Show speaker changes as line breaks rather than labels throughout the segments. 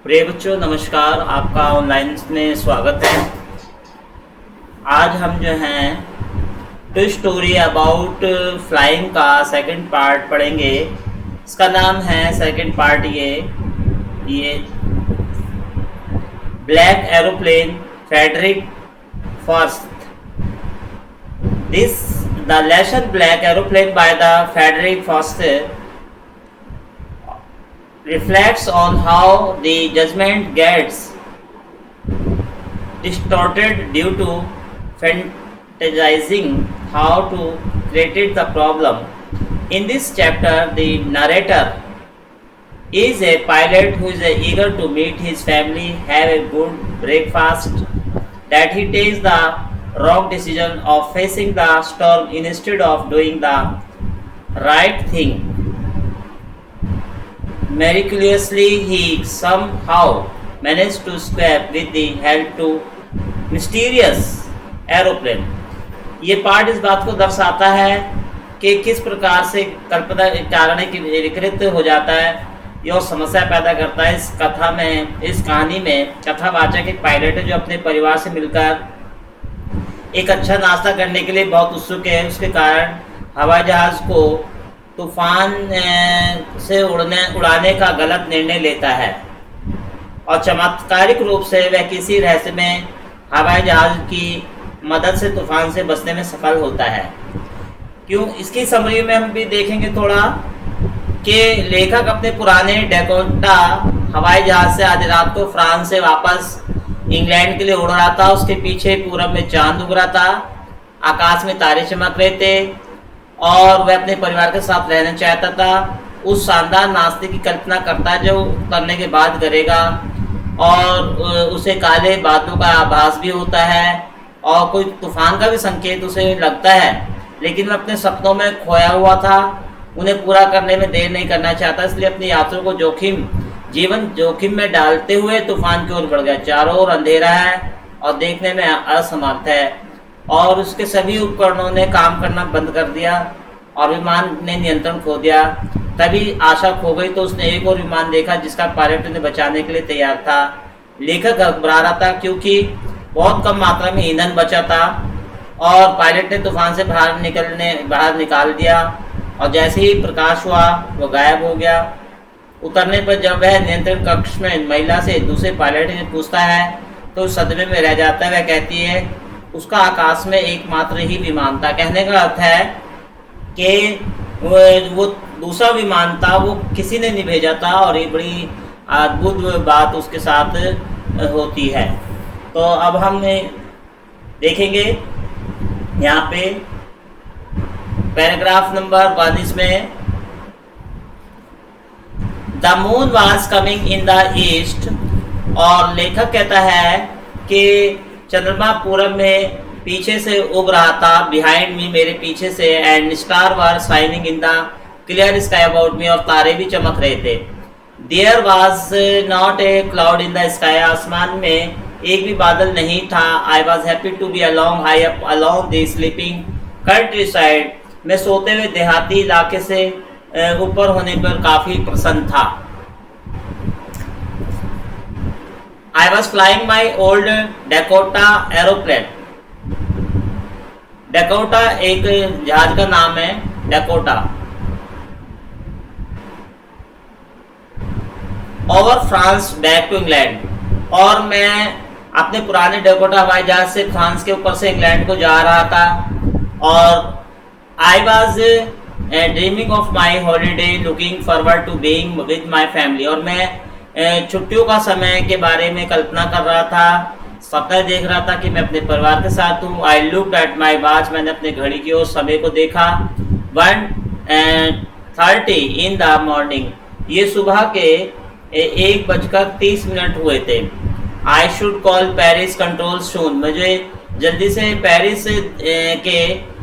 प्रिय बच्चों नमस्कार, आपका ऑनलाइन में स्वागत है। आज हम जो हैं टू स्टोरी अबाउट फ्लाइंग का सेकंड पार्ट पढ़ेंगे। इसका नाम है सेकंड पार्ट ये black aeroplane Frederick first. This the lesson black aeroplane by the Frederick first reflects on how the judgment gets distorted due to fantasizing how to create the problem. In this chapter, the narrator is a pilot who is eager to meet his family, have a good breakfast, that he takes the wrong decision of facing the storm instead of doing the right thing. Miraculously, he somehow managed to escape with the help to mysterious aeroplane. ये part इस बात को दर्शाता है कि किस प्रकार से कल्पना चारण की विकृत हो जाता है यह समस्या पैदा करता है। इस कथा में, इस कहानी में कथावाचक एक पायलट है जो अपने परिवार से मिलकर एक अच्छा नाश्ता करने के लिए बहुत उत्सुक है। उसके कारण हवाई जहाज को तूफान से उड़ाने का गलत निर्णय लेता है और चमत्कारिक रूप से वह किसी रहस्यमय हवाई जहाज की मदद से तूफान से बचने में सफल होता है। क्यों, इसकी समरी में हम भी देखेंगे थोड़ा कि लेखक अपने पुराने डेकोटा हवाई जहाज से आधी रात को फ्रांस से वापस इंग्लैंड के लिए उड़ रहा था। उसके पीछे पूरब में चांद उग रहा था, आकाश में तारे चमक रहे थे और वह अपने परिवार के साथ रहना चाहता था। उस शानदार नाश्ते की कल्पना करता है जो करने के बाद करेगा और उसे काले बादलों का आभास भी होता है और कोई तूफान का भी संकेत उसे लगता है, लेकिन वह अपने सपनों में खोया हुआ था। उन्हें पूरा करने में देर नहीं करना चाहता, इसलिए अपनी यात्रा को जीवन जोखिम में डालते हुए तूफान की ओर बढ़ गया। चारों ओर अंधेरा है और देखने में असमर्थ है और उसके सभी उपकरणों ने काम करना बंद कर दिया और विमान ने नियंत्रण खो दिया। तभी आशा खो गई तो उसने एक और विमान देखा जिसका पायलट उन्हें बचाने के लिए तैयार था। लेखक घबरा रहा था क्योंकि बहुत कम मात्रा में ईंधन बचा था और पायलट ने तूफान से बाहर निकाल दिया और जैसे ही प्रकाश हुआ वो गायब हो गया। उतरने पर जब वह नियंत्रण कक्ष में महिला से दूसरे पायलट से पूछता है तो सदमे में रह जाता है। वह कहती है उसका आकाश में एकमात्र ही विमान था। कहने का अर्थ है कि वो दूसरा विमान था, वो किसी ने नहीं भेजा था और ये बड़ी अद्भुत बात उसके साथ होती है। तो अब हम देखेंगे यहाँ पे पैराग्राफ नंबर 42 में the moon was coming in the east, और लेखक कहता है कि चंद्रमा पूरब में पीछे से उग रहा था, बिहाइंड मी मेरे पीछे से, and star were shining in the clear sky about me, और तारे भी चमक रहे थे। There was not a cloud in the sky, आसमान में एक भी बादल नहीं था। I was happy to be along high up along the sleeping countryside, मैं सोते हुए देहाती इलाके से ऊपर होने पर काफी प्रसन्न था। I was flying my old Dakota aeroplane. Dakota एक जहाज का नाम है, Dakota. Over France back to England. और मैं अपने पुराने Dakota हवाई जहाज से फ्रांस के ऊपर से इंग्लैंड को जा रहा था और I was dreaming of my holiday, looking forward to being with my family. और मैं छुट्टियों का समय के बारे में कल्पना कर रहा था, सपना देख रहा था कि मैं अपने परिवार के साथ हूँ। I looked at my watch, मैंने अपने घड़ी की ओर समय को देखा। 1:30 इन द मॉर्निंग, ये सुबह के 1:30 हुए थे। I should call Paris control soon, मुझे जल्दी से पेरिस के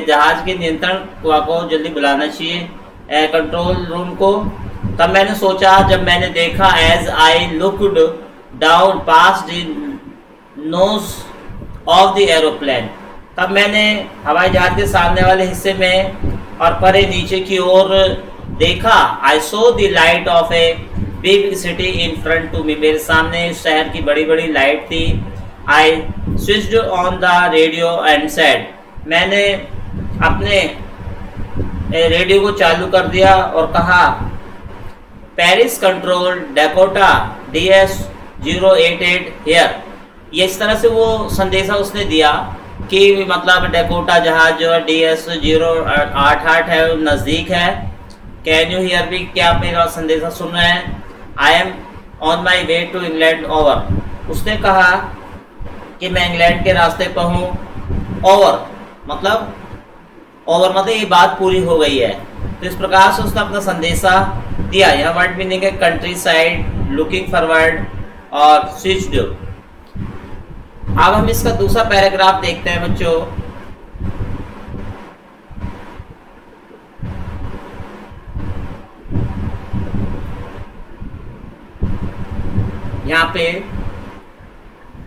जहाज के नियंत्रण को जल्दी बुलाना चाहिए, कंट्रोल रूम को। तब मैंने सोचा, जब मैंने देखा, as I looked down past the nose of the aeroplane, तब मैंने हवाई जहाज के सामने वाले हिस्से में और परे नीचे की ओर देखा। I saw the light of a big city in front to me, मेरे सामने शहर की बड़ी बड़ी लाइट थी। I switched on the radio and said, मैंने अपने रेडियो को चालू कर दिया और कहा, Paris control Dakota DS088 here. ये इस तरह से वो संदेशा उसने दिया कि मतलब डेकोटा जहाज जो है DS088 है, नज़दीक है। कैन यू हियर मी, क्या आप मेरा संदेशा सुन रहे हैं? I am on my way to England over, उसने कहा कि मैं इंग्लैंड के रास्ते पर हूँ। ओवर मतलब ये बात पूरी हो गई है। तो इस प्रकार से उसने अपना संदेशा दिया। यह वर्ड मीनिंग है कंट्री साइड, लुकिंग फॉरवर्ड और स्विच्ड। अब हम इसका दूसरा पैराग्राफ देखते हैं बच्चों। यहाँ पे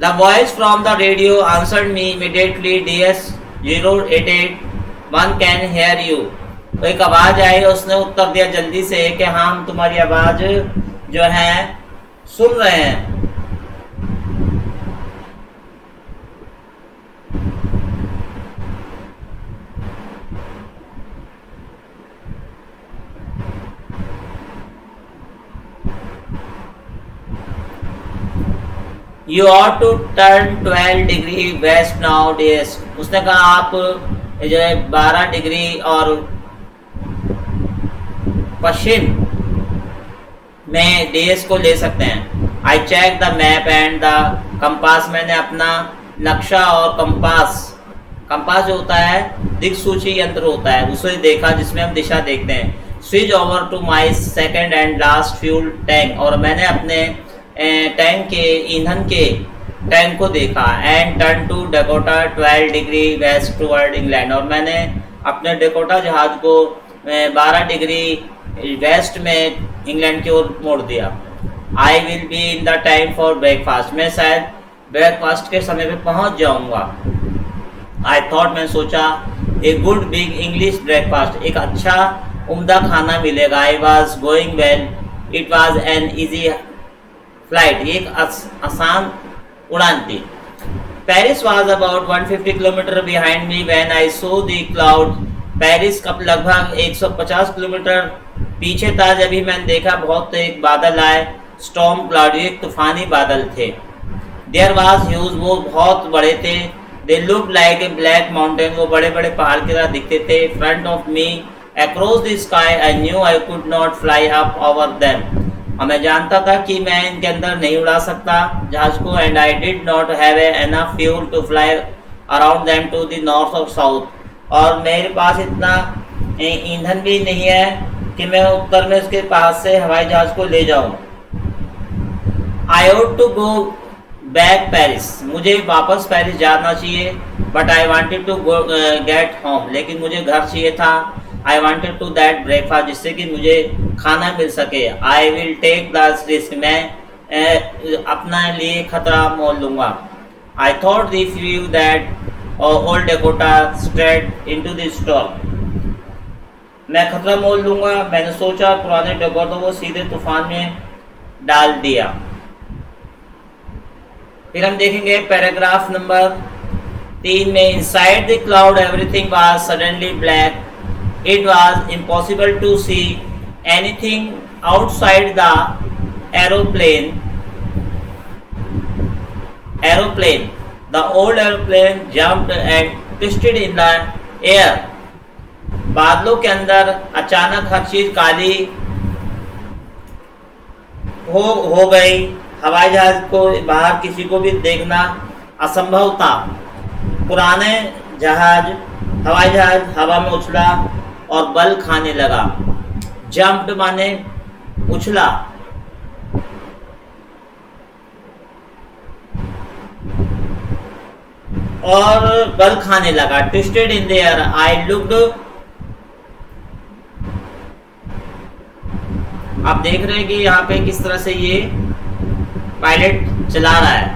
the voice from the radio answered me immediately, DS088 one can hear you. तो एक आवाज आई, उसने उत्तर दिया जल्दी से कि हाँ, हम तुम्हारी आवाज जो है सुन रहे हैं। You ought to turn 12 degree waste now DS, उसने कहा आप जो है 12 डिग्री और पश्चिम में DS को ले सकते हैं। I check the map and the compass, मैंने अपना नक्शा और कंपास जो होता है दिक्सूची यंत्र होता है, उसे देखा जिसमें हम दिशा देखते हैं। Switch over to my second and last fuel tank, और मैंने अपने टैंक के ईंधन के टैंक को देखा। And turn to Dakota 12 degree west toward England, और मैंने अपने डेकोटा जहाज को 12 डिग्री वेस्ट में इंग्लैंड की ओर मोड़ दिया। I will be in the time for breakfast, मैं शायद ब्रेकफास्ट के समय पे पहुंच जाऊंगा। आई थॉट, मैं सोचा, a good big English breakfast, एक अच्छा उम्दा खाना मिलेगा। I was going well, it was an easy flight, एक आसान उड़ान थी। Paris was about 150 kilometre behind me when I saw the cloud, Paris कब लगभग 150 किलोमीटर पीछे था जब ही मैंने देखा बहुत एक बादल आए। स्टॉर्म क्लाउड, एक तूफानी बादल थे। देयर वॉज ह्यूज, वो बहुत बड़े थे। They look like a black mountain, वो बड़े बड़े पहाड़ की तरह दिखते थे। Front of me across the sky, I knew I could not fly up over them, और मैं जानता था कि मैं इनके अंदर नहीं उड़ा सकता जहाज को। And I did not have enough fuel to fly around them to the north और साउथ, और मेरे पास इतना ईंधन भी नहीं है कि मैं उत्तर में उसके पास से हवाई जहाज को ले जाऊं। I ought to go back Paris, मुझे वापस पेरिस जाना चाहिए। But I wanted to go get home, लेकिन मुझे घर चाहिए था। I wanted to that breakfast, जिससे कि मुझे खाना मिल सके। I will take the risk, मैं अपना लिए खतरा मोल लूंगा। I thought the flew that old Dakota straight into the storm, मैं खतरा मोल लूंगा, मैंने सोचा पुराने डेकोटा को सीधे तूफान में डाल दिया। फिर हम देखेंगे पैराग्राफ नंबर 3 में, inside the cloud everything was suddenly black, it was impossible to see anything outside the aeroplane, the old aeroplane jumped and twisted in the air, बादलों के अंदर अचानक हर चीज काली हो गई। हवाई जहाज को बाहर किसी को भी देखना असंभव था। पुराने हवाई जहाज हवा में उछला और बल खाने लगा। जंप्ड माने उछला, और बल खाने लगा। Twisted in the air, I looked, आप देख रहे हैं कि यहाँ पे किस तरह से ये पायलट चला रहा है।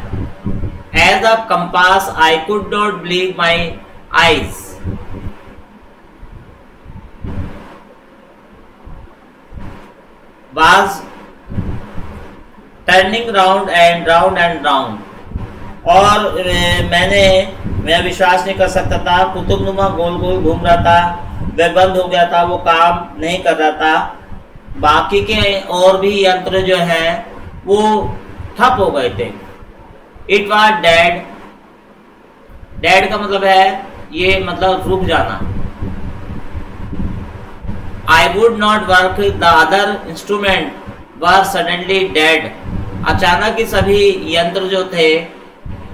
As a compass I could not believe my eyes, was turning round and round and round. और मैं विश्वास नहीं कर सकता था, कुतुबनुमा गोल गोल घूम रहा था, वह बंद हो गया था, वो काम नहीं कर रहा था। बाकी के और भी यंत्र जो हैं वो ठप हो गए थे। It was dead. डेड का मतलब है ये मतलब रुक जाना। I would not work, the other instrument were suddenly dead. अचानक ही सभी यंत्र जो थे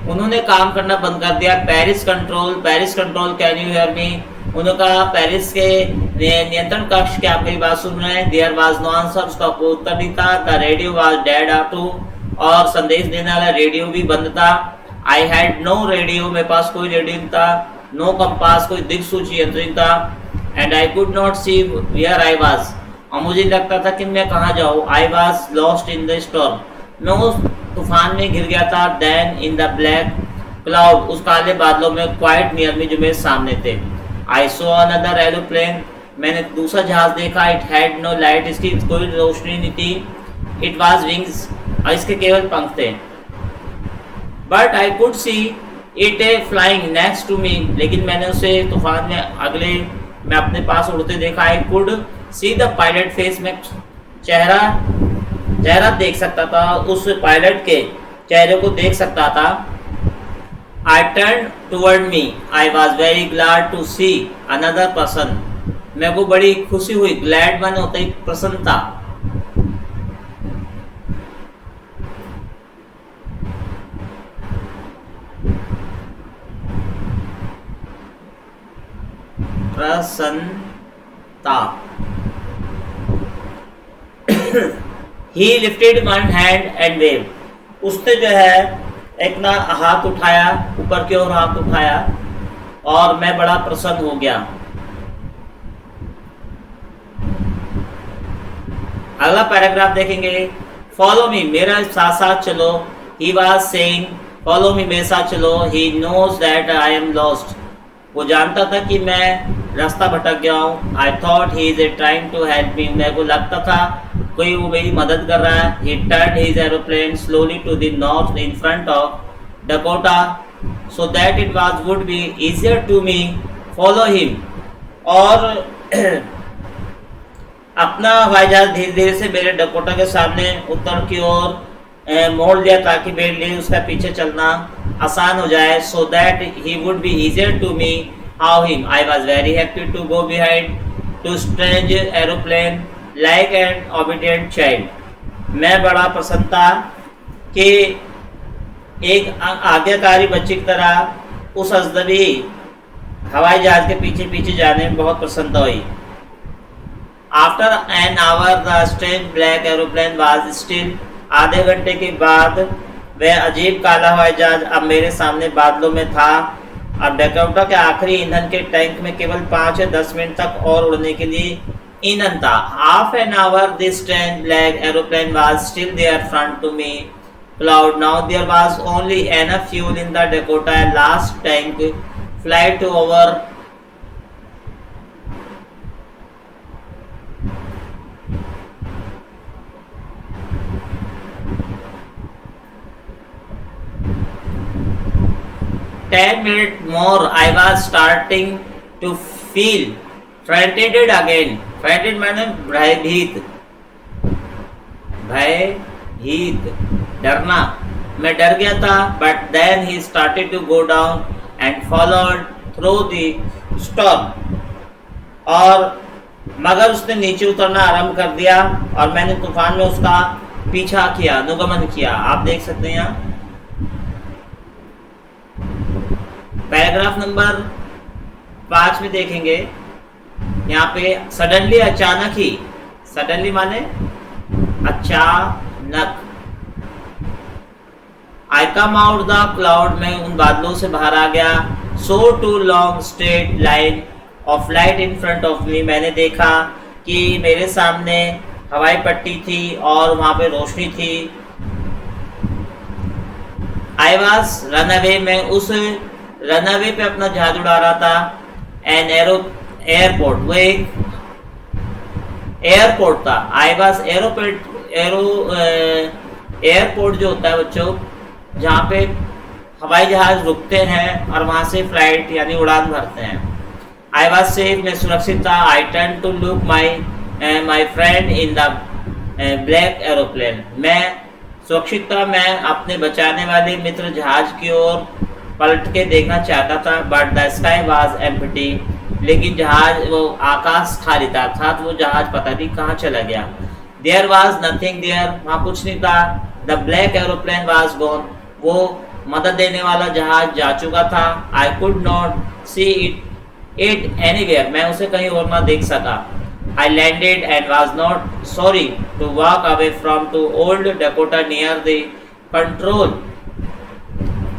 उन्होंने काम करना बंद कर दिया। Paris control can you hear me. उन्होंने कहा पेरिस के नियंत्रण कक्ष के आप मेरी बात सुन रहे हैं। देयर वाज नो आंसर, उसका कोई उत्तर नहीं था। The radio was dead too, और संदेश देने वाला रेडियो भी बंद था। आई हैड नो रेडियो, मेरे पास कोई रेडियो नहीं था। नो कंपास, कोई दिक्सूची यंत्र नहीं था। And I could not see where I was, और मुझे लगता था कि मैं कहाँ जाऊँ। I was lost in the storm, मैं उस तूफान में गिर गया था। Then in the black cloud, उस काले बादलों में, क्वाइट नियर मी, जो मेरे सामने थे। आई सो अनदर एरोप्लेन, मैंने दूसरा जहाज देखा। इट हैड नो लाइट, इसकी कोई रोशनी नहीं थी। इट वाज विंग्स, और इसके केवल पंख थे। But I could see it a flying next to me, लेकिन मैंने उसे तूफान में मैं अपने पास उड़ते देखा। आई could see the pilot face, में चेहरा देख सकता था, उस पायलट के चेहरे को देख सकता था। I turned toward me. I was very glad to see another person. मेरे को बड़ी खुशी हुई। ग्लैड माने होता है प्रसन्नता। प्रसन्नता। He lifted one hand and waved. उसने जो है एक ना हाथ उठाया, ऊपर की ओर हाथ उठाया, और मैं बड़ा प्रसन्न हो गया। अगला पैराग्राफ देखेंगे। फॉलो मी, मेरा साथ साथ चलो। He was saying, follow me, मेरे साथ चलो। He knows that I am lost, वो जानता था कि मैं रास्ता भटक गया हूँ। I thought he is trying to help me, मेरे को लगता था कोई वो मेरी मदद कर रहा है। He turned his aeroplane slowly to the north in front of Dakota, so that it would be easier to me follow him. और अपना हवाई जहाज धीरे धीरे से मेरे डकोटा के सामने उत्तर की ओर मोड़ लिया, ताकि मेरे लिए उसका पीछे चलना आसान हो जाए। So that he would be easier to me how him. I was very happy to go behind to strange aeroplane like an obedient child. मैं बड़ा प्रसन्न था कि एक आज्ञाकारी बच्चे की तरह उस अजनबी हवाई जहाज के पीछे पीछे जाने में बहुत प्रसन्नता हुई। After an hour the strange black aeroplane was still, आधे घंटे के बाद वह अजीब काला हवाई जहाज अब मेरे सामने बादलों में था। अब डकोटा के आखिरी ईंधन के टैंक में केवल 5 या 10 मिनट तक और उड़ने के लिए ईंधन था। Half an hour this strange black aeroplane was still there front to me cloud. Now there was only enough fuel in the Dakota last tank flight over. Ten minutes more, I was starting to feel frightened again. Frightened माने भयभीत, डरना। मैं डर गया था। But then he started to go down and followed through the storm. और मगर उसने नीचे उतरना आरंभ कर दिया, और मैंने तूफान में उसका पीछा किया, अनुगमन किया। आप देख सकते हैं यहाँ पैराग्राफ नंबर 5 में देखेंगे। यहाँ पे सडनली, अचानक ही, सडनली माने अचानक। I came out the cloud, में उन बादलों से बाहर आ गया। Saw two long straight line of light in front of me, मैंने देखा कि मेरे सामने हवाई पट्टी थी और वहां पे रोशनी थी। आई वॉज रन अवे, मैं उस रनअवे पे अपना जहाज उड़ा रहा था। एन एयरपोर्ट, वो एक एयरपोर्ट था। आई वॉज एयरपोर्ट जो होता है बच्चों, जहाँ पे हवाई जहाज रुकते हैं और वहाँ से फ्लाइट यानी उड़ान भरते हैं। आई वॉज सेफ, मैं सुरक्षित था। I turn to look my friend in the black aeroplane, मैं सुरक्षित था, मैं अपने बचाने वाले मित्र जहाज की ओर पलट के देखना चाहता था। But the sky was empty, लेकिन जहाज वो आकाश खाली था, अर्थात वो जहाज पता नहीं कहाँ चला गया। देयर वॉज नथिंग देयर, वहाँ कुछ नहीं था। The black aeroplane was gone, वो मदद देने वाला जहाज जा चुका था। आई could not see it anywhere, मैं उसे कहीं और ना देख सका। I landed and was not sorry to walk away from to Old Dakota near the control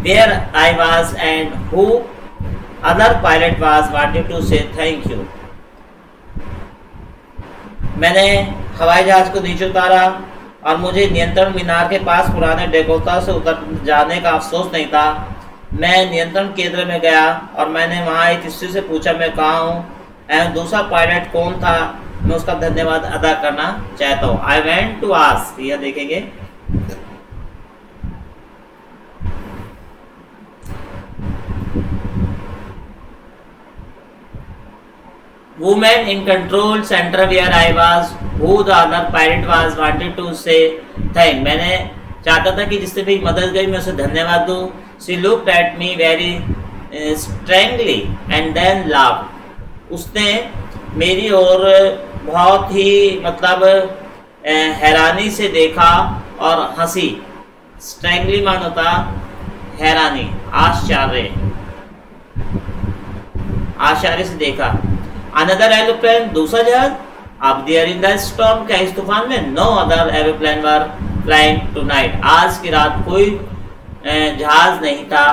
where I was and who other pilot was wanted to say thank you. मैंने हवाई जहाज को नीचे उतारा और मुझे नियंत्रण मीनार के पास पुराने डेकोटा से उतर जाने का अफसोस नहीं था। मैं नियंत्रण केंद्र में गया और मैंने वहाँ एक किसी से पूछा मैं कहाँ हूँ एवं दूसरा पायलट कौन था, मैं उसका धन्यवाद अदा करना चाहता हूँ। आई वेंट टू आस्क, यह देखेंगे, women in control centre where I was, who the other pilot was wanted to say thank, मैंने चाहता था कि जिससे भी मदद गई मैं उसे धन्यवाद दूं। She looked at me very strangely and then laughed, उसने मेरी ओर बहुत ही मतलब हैरानी से देखा और हंसी। स्ट्रेंगली मान होता हैरानी, आश्चर्य से देखा। अनदर एरोप्लेन, दूसरा जहाज, अब देयर इन द स्टॉर्म, क्या इस तूफान में? No other aeroplane were flying tonight, आज की रात कोई जहाज नहीं था।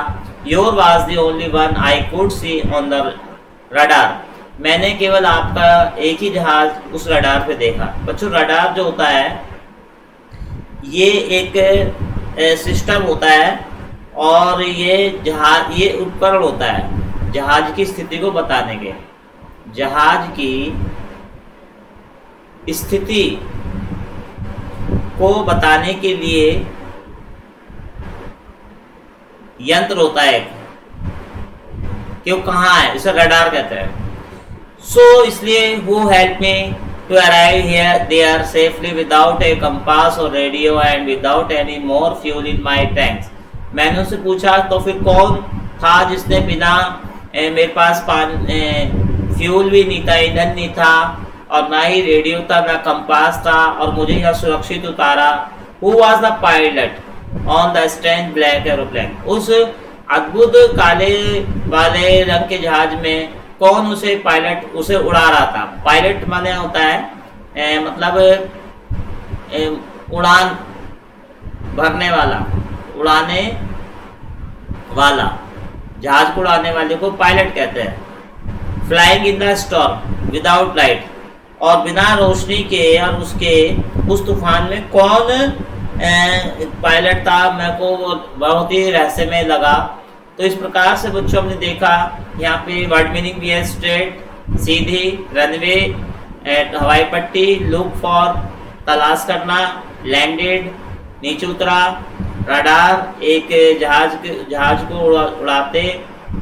Your was the only one I could see on the radar, मैंने केवल आपका एक ही जहाज उस रडार पे देखा। बच्चों रडार जो होता है ये एक सिस्टम होता है और ये उपकरण होता है जहाज की स्थिति को बताने के, जहाज की स्थिति को बताने के लिए यंत्र होता है कि वो कहाँ है, इसे रडार कहते हैं। So इसलिए who helped me to arrive there safely without a compass or radio and without any more fuel in my tanks, मैंने उससे पूछा तो फिर कौन था जिसने बिना मेरे पास फ्यूल भी नहीं था, ईंधन नहीं था और ना ही रेडियो था, ना कंपास था और मुझे यहाँ सुरक्षित उतारा। Who was the pilot on the strange black aeroplane, उस अद्भुत काले वाले रंग के जहाज में कौन उसे उड़ा रहा था? पायलट माने होता है मतलब उड़ान भरने वाला, उड़ाने वाला, जहाज को उड़ाने वाले को पायलट कहते हैं। Flying in the storm without light, और बिना रोशनी के और उसके उस तूफान में कौन पायलट था, मेरे को बहुत ही रहस्यमय लगा। तो इस प्रकार से बच्चों हमने देखा यहाँ पे वर्ड मीनिंग भी है स्ट्रेट, सीधी, रनवे, हवाई पट्टी, लुक फॉर, तलाश करना, लैंडेड, नीचे उतरा, रडार, एक जहाज को उड़ाते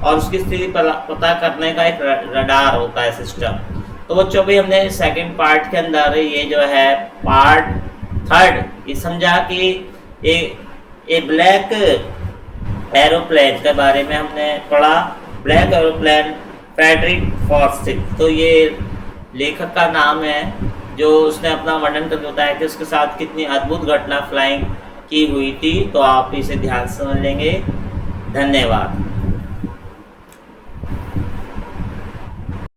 और उसकी स्थिति पता करने का एक रडार होता है सिस्टम। तो बच्चों भी हमने सेकंड पार्ट के अंदर ये जो है पार्ट थर्ड ये समझा कि ए ब्लैक एरोप्लेन के बारे में हमने पढ़ा। ब्लैक एरोप्लेन फ्रेडरिक फॉर्सिथ, तो ये लेखक का नाम है जो उसने अपना वर्णन करके बताया कि उसके साथ कितनी अद्भुत घटना फ्लाइंग की हुई थी। तो आप इसे ध्यान से समझ लेंगे। धन्यवाद।